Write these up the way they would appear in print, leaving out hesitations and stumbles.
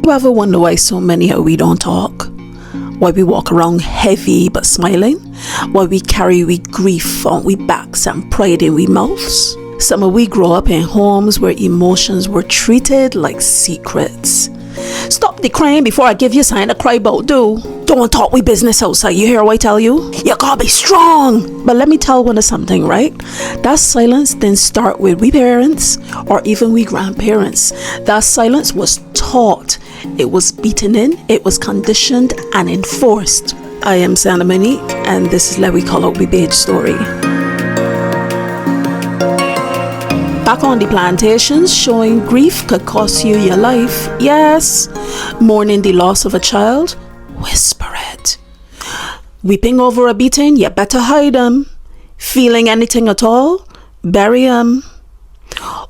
You ever wonder why so many of we don't talk? Why we walk around heavy but smiling? Why we carry we grief on we backs and pride in we mouths? Some of we grow up in homes where emotions were treated like secrets. Stop the crying before I give you sign to cry about, do. Don't talk we business outside, you hear what I tell you? You gotta be strong. But let me tell one of something, right? That silence didn't start with we parents or even we grandparents. That silence was taught. It was beaten in, it was conditioned and enforced. I am XANNAH MONIQ and this is Let We Call Out We Baj-Story. Back on the plantations, showing grief could cost you your life. Yes, mourning the loss of a child, whisper it. Weeping over a beating, you better hide them. Feeling anything at all, bury them.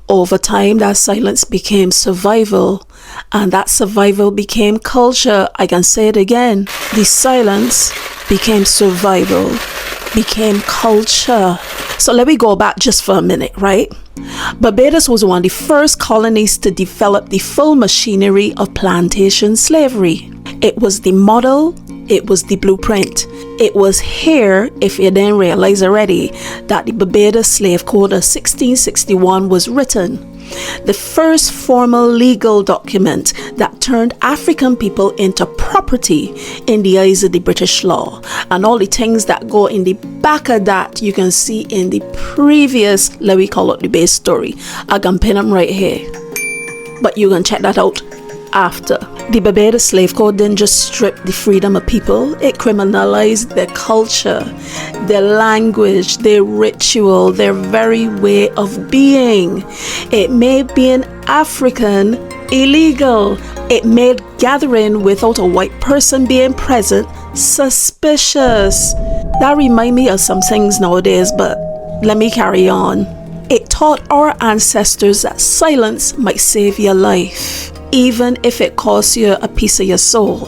Over time, that silence became survival, and that survival became culture. I can say it again. The silence became survival, became culture. So let me go back just for a minute, right? Barbados was one of the first colonies to develop the full machinery of plantation slavery. It was the model, it was the blueprint. It was here, if you didn't realize already, that the Barbados Slave Code of 1661 was written. The first formal legal document that turned African people into property in the eyes of the British law. And all the things that go in the back of that you can see in the previous, let me call it the Baj-Story. I can pin them right here. But you can check that out after. The Barbados Slave Code didn't just strip the freedom of people, it criminalized their culture, their language, their ritual, their very way of being. It made being African illegal. It made gathering without a white person being present suspicious. That reminds me of some things nowadays, but let me carry on. It taught our ancestors that silence might save your life, even if it costs you a piece of your soul.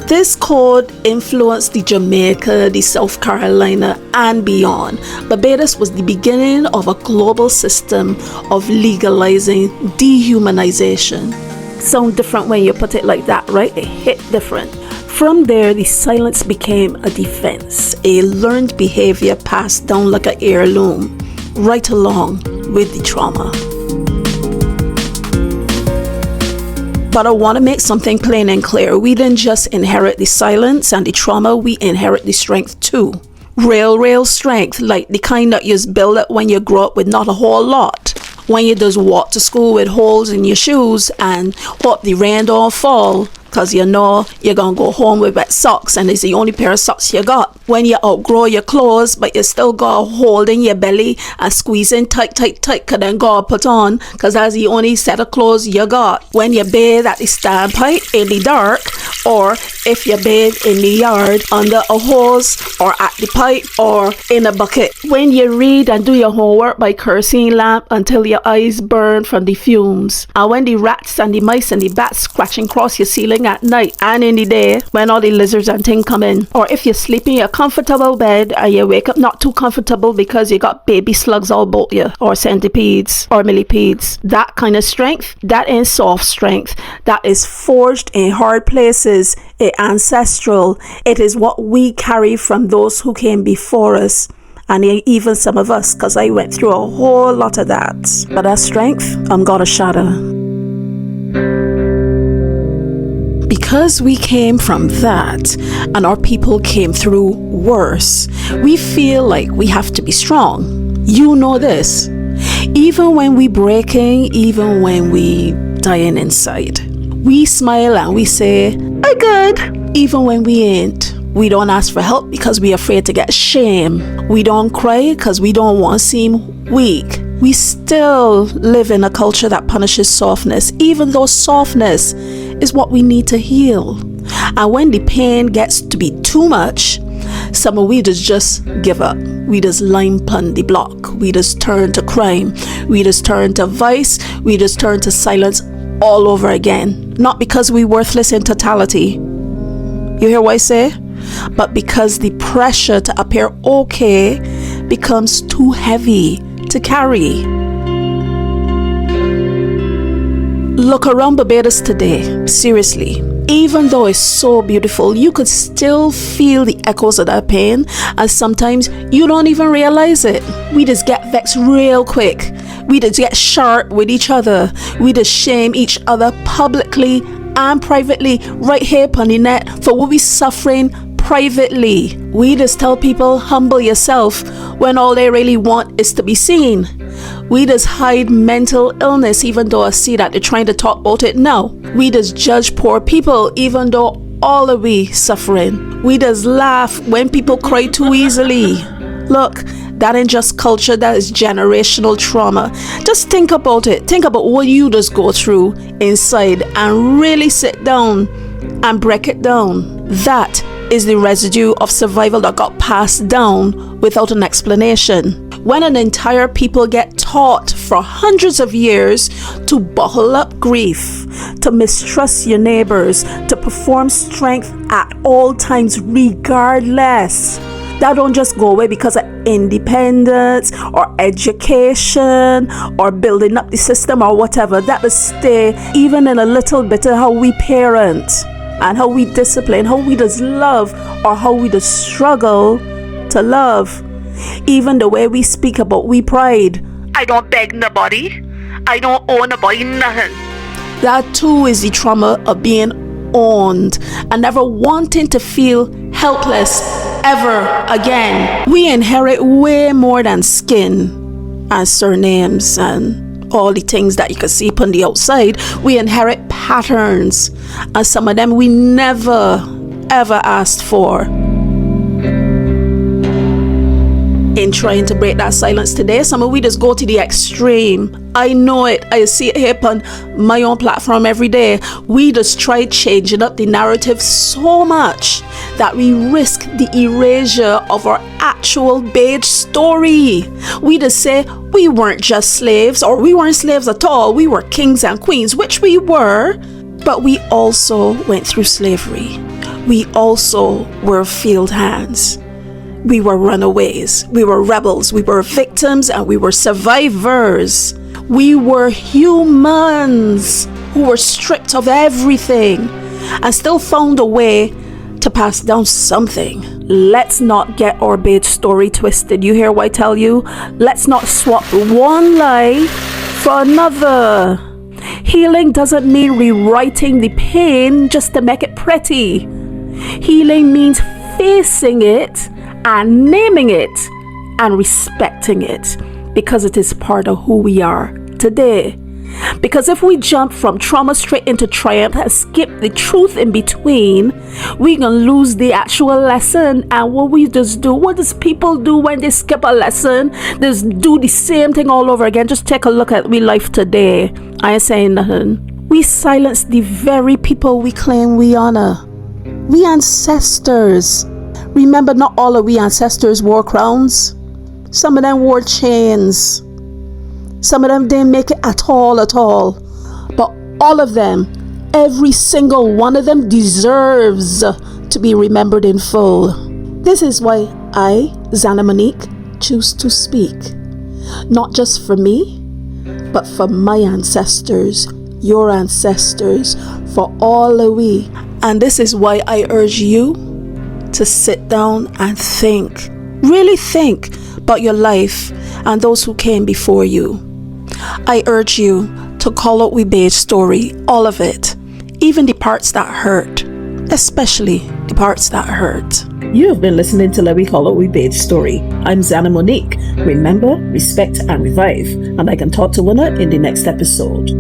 This code influenced the Jamaica, the South Carolina, and beyond. Barbados was the beginning of a global system of legalizing dehumanization. Sound different when you put it like that, right? It hit different. From there, the silence became a defense, a learned behavior passed down like an heirloom, right along with the trauma. But I want to make something plain and clear. We didn't just inherit the silence and the trauma, we inherit the strength too. Real strength, like the kind that you just build up when you grow up with not a whole lot. When you just walk to school with holes in your shoes and hope the rain don't fall, because you know you're gonna go home with wet socks and it's the only pair of socks you got. When you outgrow your clothes but you still got a hold in your belly and squeezing tight cause then go put on because that's the only set of clothes you got. When you bathe at the standpipe in the dark, or if you bathe in the yard under a hose or at the pipe or in a bucket. When you read and do your homework by kerosene lamp until your eyes burn from the fumes. And when the rats and the mice and the bats scratching across your ceiling at night and in the day when all the lizards and things come in. Or if you sleep in your comfortable bed and you wake up not too comfortable because you got baby slugs all about you, or centipedes or millipedes. That kind of strength, that ain't soft strength. That is forged in hard places. It's ancestral. It is what we carry from those who came before us. And even some of us, because I went through a whole lot of that. But that strength, I'm gonna shatter. Because we came from that and our people came through worse, we feel like we have to be strong. You know this. Even when we breaking, even when we dying inside, we smile and we say, I good. Even when we ain't. We don't ask for help because we're afraid to get shame. We don't cry because we don't want to seem weak. We still live in a culture that punishes softness, even though softness is what we need to heal. And when the pain gets to be too much, some of we just give up. We just limp on the block. We just turn to crime. We just turn to vice. We just turn to silence all over again. Not because we worthless in totality. You hear what I say? But because the pressure to appear okay becomes too heavy to carry. Look around Barbados today, seriously. Even though it's so beautiful, you could still feel the echoes of that pain, and sometimes you don't even realize it. We just get vexed real quick. We just get sharp with each other. We just shame each other publicly and privately right here on the net for what we suffering privately. We just tell people humble yourself when all they really want is to be seen. We just hide mental illness even though I see that they're trying to talk about it now. We just judge poor people even though all of we suffering. We just laugh when people cry too easily. Look, that ain't just culture, that is generational trauma. Just think about it. Think about what you just go through inside and really sit down and break it down. That is the residue of survival that got passed down without an explanation. When an entire people get taught for hundreds of years to bottle up grief, to mistrust your neighbors, to perform strength at all times regardless, that don't just go away because of independence or education or building up the system or whatever. That will stay even in a little bit of how we parent and how we discipline, how we just love or how we just struggle to love. Even the way we speak about we pride. I don't beg nobody. I don't owe nobody nothing. That too is the trauma of being owned and never wanting to feel helpless ever again. We inherit way more than skin and surnames and all the things that you can see on the outside. We inherit patterns, and some of them we never ever asked for. In trying to break that silence today, some of we just go to the extreme. I know it. I see it here on my own platform every day. We just try changing up the narrative so much that we risk the erasure of our actual Baj-Story. We just say we weren't just slaves, or we weren't slaves at all. We were kings and queens, which we were, but we also went through slavery. We also were field hands. We were runaways, we were rebels, we were victims, and we were survivors. We were humans who were stripped of everything and still found a way to pass down something. Let's not get our Baj-Story twisted. You hear what I tell you? Let's not swap one lie for another. Healing doesn't mean rewriting the pain just to make it pretty. Healing means facing it and naming it and respecting it, because it is part of who we are today. Because if we jump from trauma straight into triumph and skip the truth in between, we gonna lose the actual lesson. And what we just do, what does people do when they skip a lesson? Just do the same thing all over again. Just take a look at we life today. I ain't saying nothing. We silence the very people we claim we honor. We ancestors. Remember, not all of we ancestors wore crowns. Some of them wore chains. Some of them didn't make it at all. But all of them, every single one of them deserves to be remembered in full. This is why I, XANNAH MONIQ, choose to speak. Not just for me, but for my ancestors, your ancestors, for all of we. And this is why I urge you to sit down and think. Really think about your life and those who came before you. I urge you to call out we Baj-Story, all of it, even the parts that hurt, especially the parts that hurt. You have been listening to Let Me Call Out We Baj-Story. I'm XANNAH MONIQ. Remember, respect and revive, and I can talk to winner in the next episode.